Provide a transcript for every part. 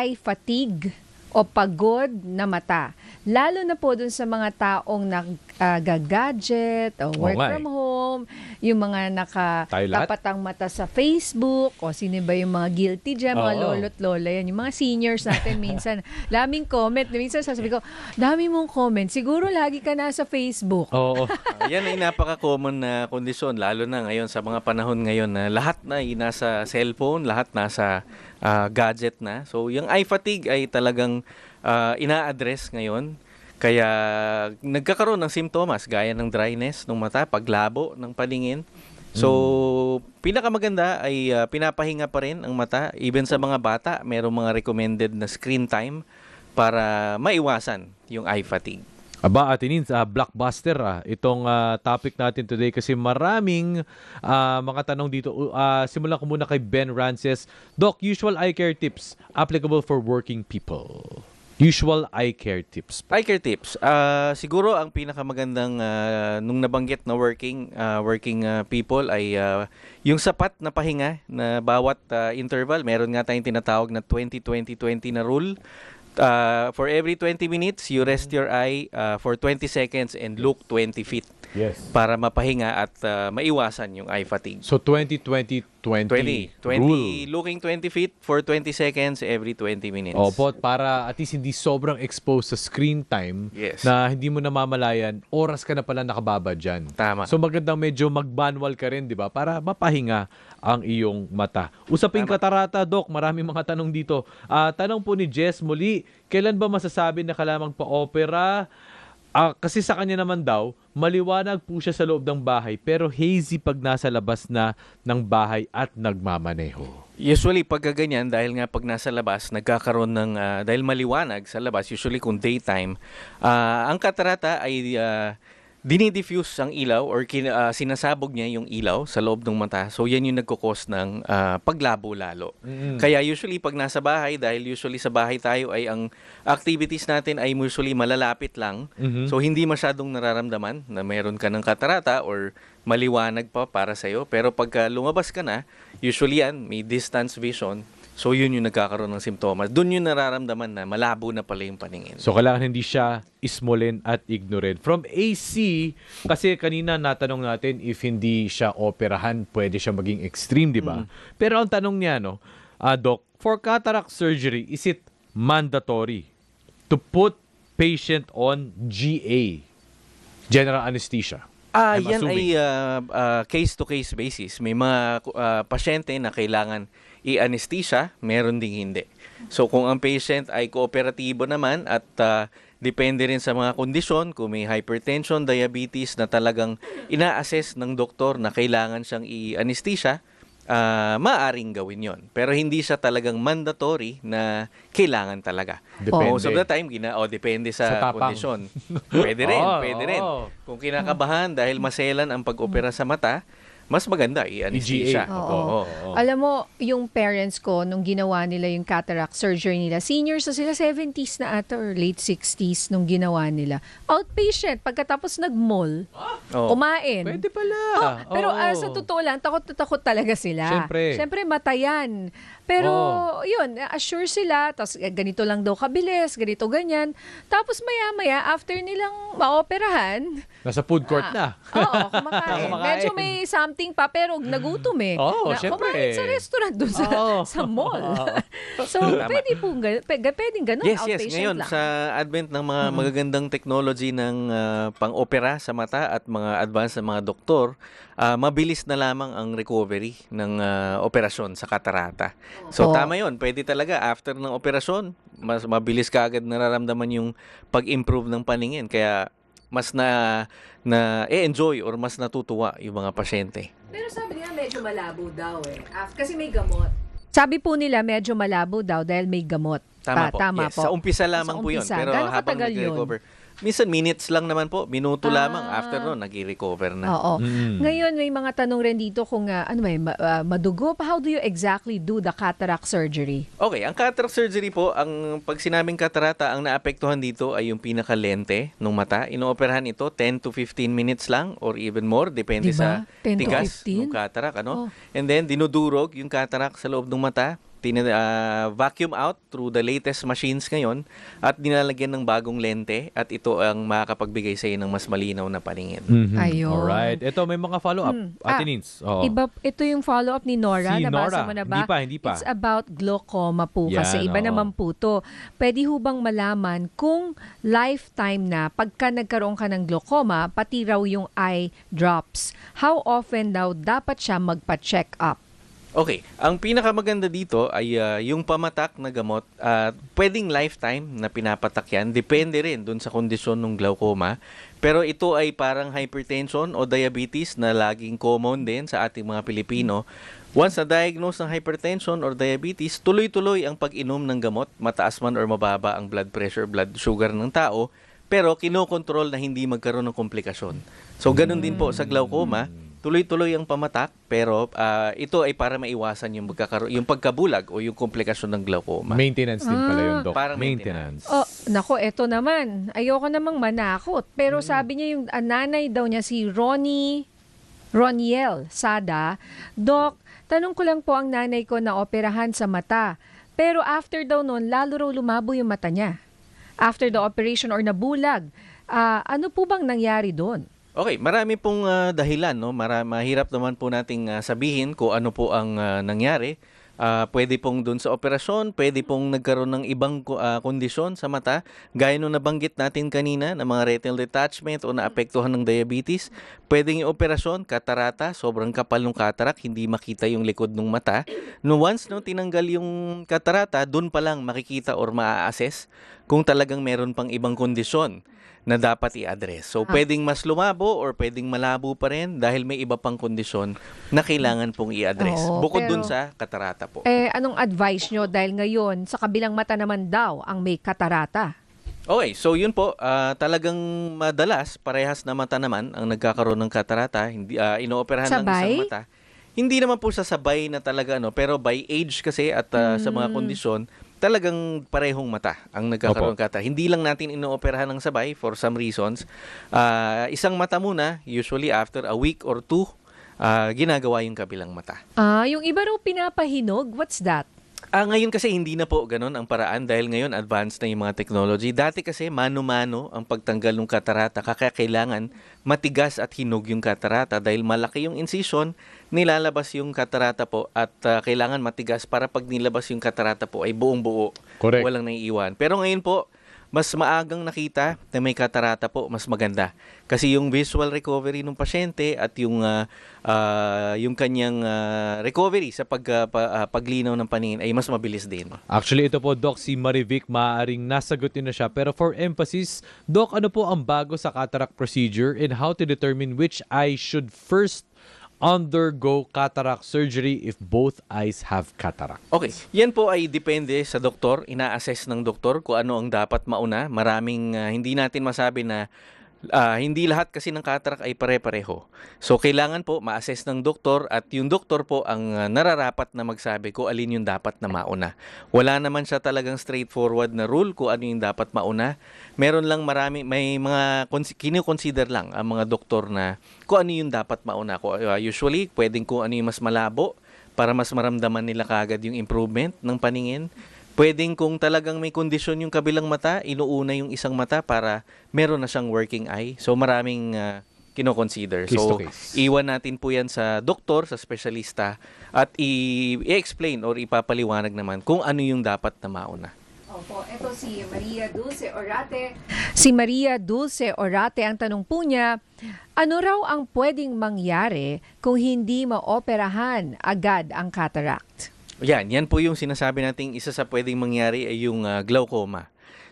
eye fatigue o pagod na mata. Lalo na po dun sa mga taong nag-gadget o work from home, yung mga nakatapat ang mata sa Facebook, o sino ba yung mga guilty dyan, mga lolo't lola yan, yung mga seniors natin minsan, daming comment, minsan sasabi ko, dami mong comment, siguro lagi ka nasa Facebook. Oo. Yan ay napaka-common na kondisyon, lalo na ngayon sa mga panahon ngayon na lahat na ay nasa cellphone, lahat nasa gadget na. So, yung eye fatigue ay talagang ina-address ngayon. Kaya nagkakaroon ng simptomas gaya ng dryness ng mata, paglabo ng paningin. So, pinakamaganda ay pinapahinga pa rin ang mata. Even sa mga bata, merong mga recommended na screen time para maiwasan yung eye fatigue. Aba, Atinin, blockbuster itong topic natin today kasi maraming mga tanong dito. Simulan ko muna kay Ben Rances. Doc, usual eye care tips applicable for working people. Usual eye care tips. Eye care tips. Siguro ang pinakamagandang nung nabanggit na working people ay yung sapat na pahinga na bawat interval. Meron nga tayong tinatawag na 20-20-20 na rule. For every 20 minutes, you rest your eye for 20 seconds and look 20 feet. Yes. Para mapahinga at maiwasan yung eye fatigue. So 20-20-20 rule. Looking 20 feet for 20 seconds every 20 minutes. Opo, para at least hindi sobrang exposed sa screen time na hindi mo namamalayan, oras ka na pala nakababa dyan. Tama. So magandang medyo mag-manual ka rin, di ba? Para mapahinga ang iyong mata. Usaping katarata, Doc, maraming mga tanong dito. Tanong po ni Jess muli, kailan ba masasabi na kailangang pa-opera? Kasi sa kanya naman daw, maliwanag po siya sa loob ng bahay pero hazy pag nasa labas na ng bahay at nagmamaneho. Usually pag ganyan, dahil nga pag nasa labas, nagkakaroon ng, dahil maliwanag sa labas, usually kung daytime, ang katarata ay dinidifuse ang ilaw or sinasabog niya yung ilaw sa loob ng mata. So yan yung nagkukos ng paglabo lalo. Kaya usually pag nasa bahay, dahil usually sa bahay tayo ay ang activities natin ay usually malalapit lang. So hindi masyadong nararamdaman na meron ka ng katarata or maliwanag pa para sa'yo. Pero pagka lumabas ka na, usually yan, may distance vision. So yun yung nagkakaroon ng simptomas. Doon yung nararamdaman na malabo na pala yung paningin. So kailangan hindi siya ismolin at ignorant. From AC, kasi kanina natanong natin if hindi siya operahan, pwede siya maging extreme, di ba? Pero ang tanong niya, Doc, for cataract surgery, is it mandatory to put patient on GA, general anesthesia? Yan ay case-to-case basis. May mga pasyente na kailangan i-anesthesia, meron ding hindi. So kung ang patient ay kooperatibo naman at depende rin sa mga kondisyon, kung may hypertension, diabetes na talagang ina-assess ng doktor na kailangan siyang i-anesthesia, maaring gawin yon. Pero hindi siya talagang mandatory na kailangan talaga. Depende. Most of the time, depende sa kondisyon. Pwede rin, pwede rin. Kung kinakabahan dahil maselan ang pag-opera sa mata, mas maganda i-anesthesia. Alam mo, yung parents ko, nung ginawa nila yung cataract surgery nila, seniors na sila, 70s na ata or late 60s nung ginawa nila. Outpatient, pagkatapos nag-mall, kumain. Pwede pala. Pero sa totoo lang, takot na takot talaga sila. Siyempre, matayan. Pero, yun, assure sila, tapos ganito lang daw kabilis, ganito ganyan. Tapos maya-maya, after nilang maoperahan, nasa food court na. Oo, kumakain. Medyo may something pa, pero nagutom eh. Syempre. Kumain sa restaurant doon sa mall. So, pwedeng ganun, yes, outpatient ngayon, lang. sa advent ng mga magagandang technology ng pang-opera sa mata at mga advanced na mga doktor, mabilis na lamang ang recovery ng operasyon sa katarata. So, tama yun. Pwede talaga, after ng operasyon, mas mabilis ka agad nararamdaman yung pag-improve ng paningin. Kaya, mas na-enjoy or mas natutuwa yung mga pasyente. Pero sabi nila medyo malabo daw eh. Kasi may gamot. Sabi po nila medyo malabo daw dahil may gamot. Tama po. Yes. Sa umpisa lamang po yun. Pero habang nag-recover, minsan minutes lang naman po, minuto lamang, after nun, nag-recover na. Oo. Ngayon, may mga tanong rin dito kung madugo pa. How do you exactly do the cataract surgery? Okay, ang cataract surgery po, pag sinabing katarata, ang naapektuhan dito ay yung pinaka-lente ng mata. Inooperahan ito 10 to 15 minutes lang or even more, depende sa tigas ng cataract. And then, dinudurog yung cataract sa loob ng mata. vacuum out through the latest machines ngayon at nilalagyan ng bagong lente at ito ang makakapagbigay sa iyo ng mas malinaw na paningin. Ayun. Alright. Ito, may mga follow-up. Ate Nins. Oo. Ito yung follow-up ni Nora. Si Nabasa Nora. mo na ba? Hindi pa. It's about glaucoma po kasi Yan, iba oo. naman po to. Pwede ho bang malaman kung lifetime na pagka nagkaroon ka ng glaucoma, pati raw yung eye drops, how often daw dapat siya magpa-check up? Okay, ang pinakamaganda dito ay yung pamatak na gamot, pwedeng lifetime na pinapatak yan. Depende rin dun sa kondisyon ng glaucoma. Pero ito ay parang hypertension o diabetes na laging common din sa ating mga Pilipino. Once na-diagnose ng hypertension or diabetes, tuloy-tuloy ang pag-inom ng gamot, mataas man or mababa ang blood pressure, blood sugar ng tao, pero kinokontrol na hindi magkaroon ng komplikasyon. So, ganun din po sa glaucoma. Tuloy-tuloy ang pamatak, pero ito ay para maiwasan yung pagkabulag o yung komplikasyon ng glaucoma. Maintenance din pala yun, Doc. Parang Maintenance. Oh, nako, eto naman. Ayoko namang manakot. Pero sabi niya yung nanay daw niya si Roniel Sada. Doc, tanong ko lang po, ang nanay ko na operahan sa mata. Pero after daw noon, lalo raw lumabo yung mata niya. After the operation or nabulag. Ano po bang nangyari doon? Okay, marami pong dahilan, no? Mahirap naman po nating sabihin kung ano po ang nangyari. Pwede pong dun sa operasyon, pwede pong nagkaroon ng ibang kondisyon sa mata, gaya nung nabanggit natin kanina na mga retinal detachment o naapektuhan ng diabetes. Pwedeng yung operasyon, katarata, sobrang kapal ng katarak, hindi makita yung likod ng mata. No, once tinanggal yung katarata, dun pa lang makikita or maa-assess kung talagang meron pang ibang kondisyon na dapat i-address. So, pwedeng mas lumabo or pwedeng malabo pa rin dahil may iba pang kondisyon na kailangan pong i-address. Bukod dun sa katarata po. Anong advice nyo? Dahil ngayon, sa kabilang mata naman daw ang may katarata. Okay, so yun po, talagang madalas, parehas na mata naman ang nagkakaroon ng katarata. Hindi, inooperahan ng Sabay? isang mata. Hindi naman po sa sabay na talaga, pero by age kasi at sa mga kondisyon, talagang parehong mata ang nagkakaroon ng katarata. Hindi lang natin inooperahan ng sabay for some reasons. Isang mata muna, usually after a week or two, ginagawa yung kabilang mata. Yung iba raw pinapahinog, what's that? Ngayon kasi hindi na po ganun ang paraan dahil ngayon advanced na yung mga technology. Dati kasi mano-mano ang pagtanggal ng katarata, kaya kailangan matigas at hinog yung katarata dahil malaki yung incision, nilalabas yung katarata po at kailangan matigas para pag nilabas yung katarata po ay buong buo. Correct. Walang naiiwan. Pero ngayon po, mas maagang nakita na may katarata po, mas maganda. Kasi yung visual recovery ng pasyente at yung kanyang recovery sa paglinaw ng paningin ay mas mabilis din. Actually, ito po, Doc, si Marivic, maaaring nasagot na siya. Pero for emphasis, Doc, ano po ang bago sa cataract procedure and how to determine which eye should first undergo cataract surgery if both eyes have cataract? Okay, yan po ay depende sa doktor. Ina-assess ng doktor kung ano ang dapat mauna. Maraming hindi natin masabi na hindi lahat kasi ng cataract ay pare-pareho. So, kailangan po ma-assess ng doktor at yung doktor po ang nararapat na magsabi kung alin yung dapat na mauna. Wala naman siya talagang straightforward na rule kung ano yung dapat mauna. Meron lang may mga kino-consider lang ang mga doktor na kung ano yung dapat mauna. Usually, pwedeng kung ano yung mas malabo para mas maramdaman nila kagad yung improvement ng paningin. Pwedeng kung talagang may kondisyon yung kabilang mata, inuuna yung isang mata para meron na siyang working eye. So maraming kino-consider. Case So to case. iwan natin po yan sa doktor, sa specialista at i-explain or ipapaliwanag naman kung ano yung dapat na mauna. Opo, ito si Maria Dulce Orate. Si Maria Dulce Orate, ang tanong po niya, ano raw ang pwedeng mangyari kung hindi maoperahan agad ang cataract? Yan po yung sinasabi nating isa sa pwedeng mangyari ay yung glaucoma.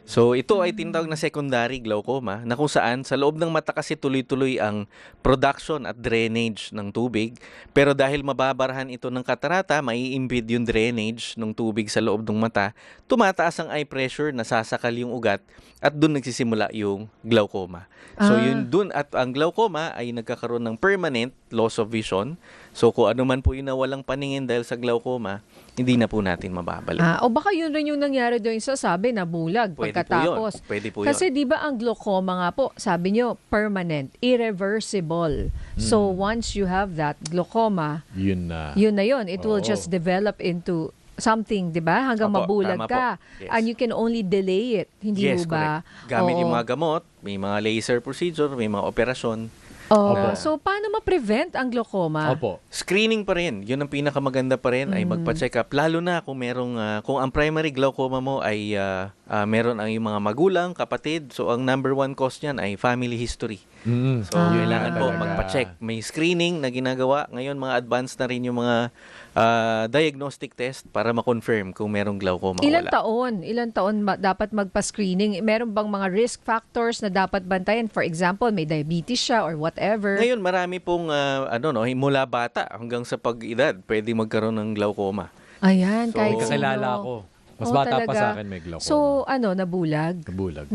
So ito ay tinatawag na secondary glaucoma na kung saan sa loob ng mata kasi tuloy-tuloy ang production at drainage ng tubig. Pero dahil mababarahan ito ng katarata, mai-impede yung drainage ng tubig sa loob ng mata, tumataas ang eye pressure, nasasakal yung ugat at doon nagsisimula yung glaucoma. So yun doon at ang glaucoma ay nagkakaroon ng permanent loss of vision. So kung ano man po yung nawalang paningin dahil sa glaucoma, hindi na po natin mababalik. O baka yun rin yung nangyari doon sa sabi na bulag pagkatapos. Pwede po yun. Kasi di ba ang glaucoma nga po, sabi nyo, permanent, irreversible. So once you have that glaucoma, Yun na. yun na yun. It will Oo. just develop into something, 'di ba? Hanggang Opo, mabulag tama ka. po. Yes. And you can only delay it, hindi Yes, mo ba? correct. Gamit yung Oo. mga gamot, may mga laser procedure, may mga operasyon. Oo. Na- So paano ma-prevent ang glaucoma? Opo. Screening pa rin. Yun ang pinakamaganda pa rin ay magpa-check up. Lalo na kung merong, kung ang primary glaucoma mo ay meron ang iyong mga magulang, kapatid. So ang number one cause niyan ay family history. So kailangan po talaga. magpa-check. May screening na ginagawa. Ngayon mga advanced na rin yung mga diagnostic test para ma-confirm kung merong glaucoma o Ilang wala. taon? Ilang taon dapat magpa-screening? Meron bang mga risk factors na dapat bantayan? For example, may diabetes siya or whatever. Ngayon marami pong mula bata hanggang sa pag-edad pwede magkaroon ng glaucoma. Ayan, So, kahit May sino. kakilala ako. Mas Oo, bata pa talaga. sa akin may glaucoma. So, nabulag? Nabulag.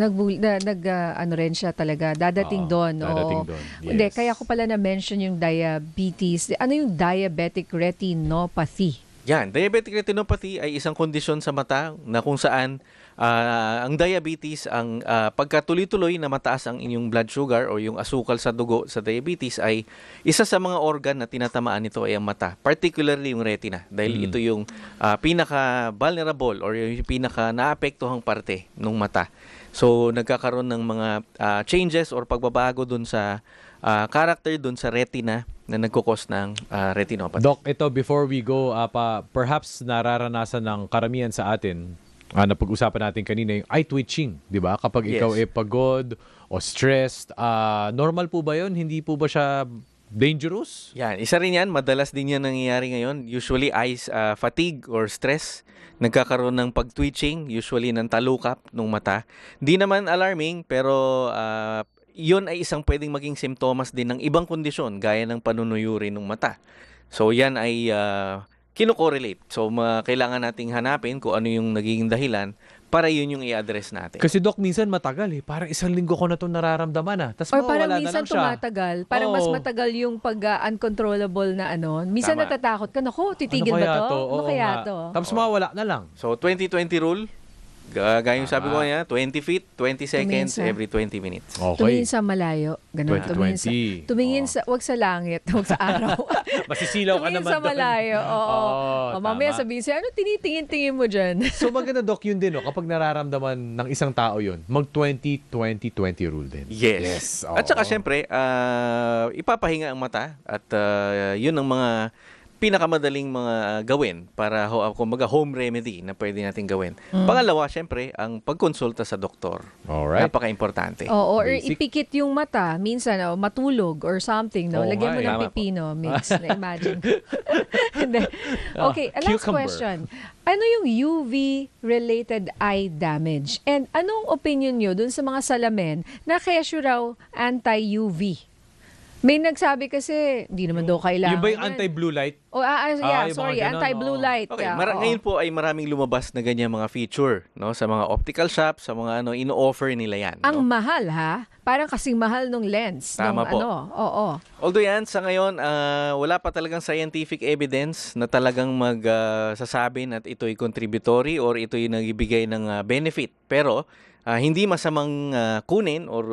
Ano rin siya talaga, dadating Oo, doon. dadating oo. doon, Hindi, yes. kaya ko pala na-mention yung diabetes. Ano yung diabetic retinopathy? Yan, diabetic retinopathy ay isang kondisyon sa mata na kung saan ang diabetes, ang pagkatuloy-tuloy na mataas ang inyong blood sugar o yung asukal sa dugo sa diabetes ay isa sa mga organ na tinatamaan nito ay ang mata, particularly yung retina dahil ito yung pinaka-vulnerable or yung pinaka-naapektuhang parte ng mata. So nagkakaroon ng mga changes or pagbabago dun sa character dun sa retina na nagkukos ng retinopathy. Doc, ito before we go, perhaps nararanasan ng karamihan sa atin, na pag-usapan natin kanina, yung eye twitching, di ba? Kapag Yes. ikaw pagod o stressed, normal po ba yun? Hindi po ba siya dangerous? Yan, isa rin yan. Madalas din yan nangyayari ngayon. Usually eyes fatigue or stress. Nagkakaroon ng pag-twitching, usually ng talukap ng mata. Di naman alarming, pero yun ay isang pwedeng maging simptomas din ng ibang kondisyon, gaya ng panunuyuri ng mata. So yan ay kino-correlate. So kailangan nating hanapin kung ano yung naging dahilan para yun yung i-address natin. Kasi Doc, minsan matagal Parang isang linggo ko na itong nararamdaman Tapos Or parang mawawala na minsan lang siya. tumatagal. Parang mas Oo. matagal yung pag-uncontrollable na ano. Minsan Tama. natatakot ka, naku, titigil Ano ba kaya to? Ano Oo kaya nga. to? Tapos mawawala na lang. So 20-20 rule, gaya yung sabi ko niya, 20 feet, 20 seconds Tuminsa. every 20 minutes. Okay. Tumingin sa malayo. Ganun. 2020. Tumingin sa, wag sa langit, wag sa araw. Masisilaw ka Tumingin naman sa doon. malayo. Oo. Oo, Mamaya tama. sabihin siya, ano tinitingin-tingin mo dyan? So maganda Doc yun din kapag nararamdaman ng isang tao yun, mag 20-20-20 rule din. Yes. oo. At saka syempre, ipapahinga ang mata at yun ang mga pinakamadaling mga gawin para kumbaga home remedy na pwede natin gawin. Pangalawa, syempre, ang pagkonsulta sa doktor. Alright. Napaka-importante. Oo, or Basic. ipikit yung mata. Minsan, matulog or something. No? Oo Lagyan mo nga, ng tama po. pipino mix. Na-imagine. Hindi. Okay, last cucumber. question. Ano yung UV-related eye damage? And anong opinion nyo dun sa mga salamin na kesyo raw anti-UV? May nagsabi kasi, hindi naman daw kailangan. Yung ba yung yan. anti-blue light? Oh, yung mga sorry, ganon, anti-blue oo. light. Okay, Yeah, oo. ngayon po ay maraming lumabas na ganyan mga feature, no, sa mga optical shop, sa mga ino-offer nila yan, Ang no? mahal ha? Parang kasing mahal nung lens. Tama nung po. Oo. Although yan, sa ngayon, wala pa talagang scientific evidence na talagang magsasabi na ito'y contributory or ito'y nagbibigay ng benefit. Pero, hindi masamang kunin or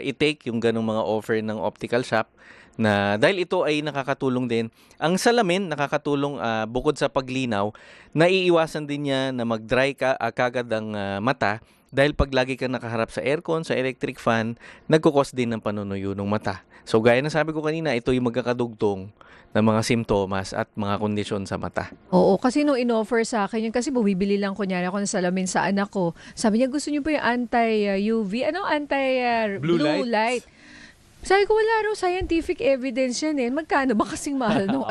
i-take yung ganong mga offer ng optical shop na dahil ito ay nakakatulong din. Ang salamin nakakatulong bukod sa paglinaw, naiiwasan din niya na mag-dry kagad ang mata dahil pag lagi kang nakaharap sa aircon, sa electric fan, nagkukos din ng panunuyo ng mata. So gaya na sabi ko kanina, ito yung magkakadugtong ng mga simptomas at mga kondisyon sa mata. Oo, kasi nung in-offer sa akin yun, kasi bumibili lang kunyari ako ng salamin sa anak ko. Sabi niya, gusto niyo po yung anti-UV? Anong Blue anti-blue light? light? Sabi ko, wala raw scientific evidence yan eh. Magkano ba kasing mahal nung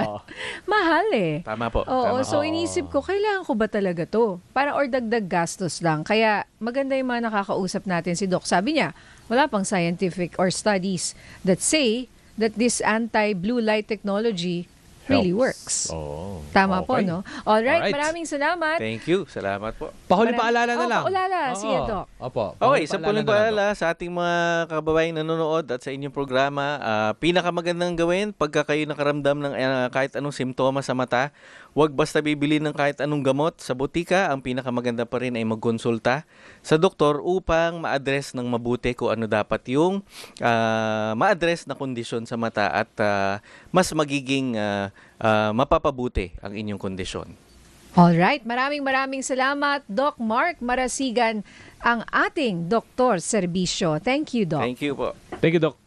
mahal eh. Tama po. Oo, tama. so inisip ko, kailangan ko ba talaga to? Para or dagdag gastos lang. Kaya maganda yung mga nakakausap natin si Doc. Sabi niya, wala pang scientific or studies that say that this anti-blue light technology really works. Oh. Tama po, Okay. no? Alright, Alright. maraming salamat. Thank you. Salamat po. Pahuli paalala na Oh, lang. paalala. Sige, Oo. Doc. Opo. Okay, Pahuli sa puling na lang, Doc. paalala sa ating mga kababayang nanonood at sa inyong programa, pinakamagandang gawin pagka kayo nakaramdam ng kahit anong simptomas sa mata, huwag basta bibili ng kahit anong gamot sa butika. Ang pinakamaganda pa rin ay magkonsulta sa doktor upang ma-address ng mabuti kung ano dapat yung ma-address na kondisyon sa mata at mas magiging mapapabuti ang inyong kondisyon. Alright, maraming salamat, Doc Mark Marasigan, ang ating doktor serbisyo. Thank you, Doc. Thank you po. Thank you, Doc.